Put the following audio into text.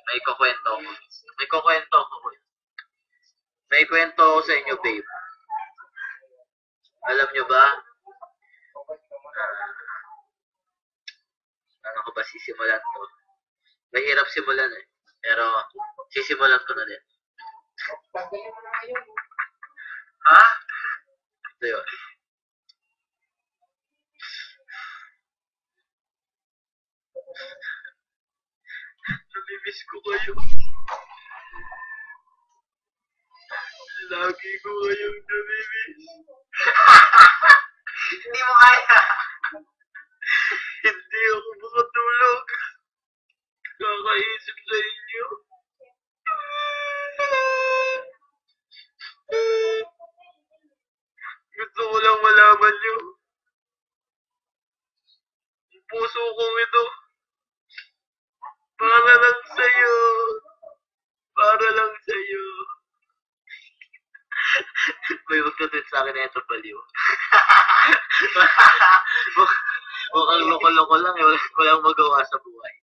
May kukwento ko. May kukwento ko. May kwento ko sa inyo, babe. Alam nyo ba? Ano ko ba sisimulan to? Mahirap simulan eh. Pero, sisimulan ko na din. Ha? Ito yun. Namimiss ko kayo. Lagi ko kayong namimiss. Hindi mo kaya. Hindi ako makatulog. Kakaisip sa inyo. Gusto ko lang malaman nyo. Ang puso kong ito. Para lang sa'yo. Para lang sa'yo. May magtutwit sa akin na ito baliw. Mukhang loko-loko lang eh. Walang magawa sa buhay.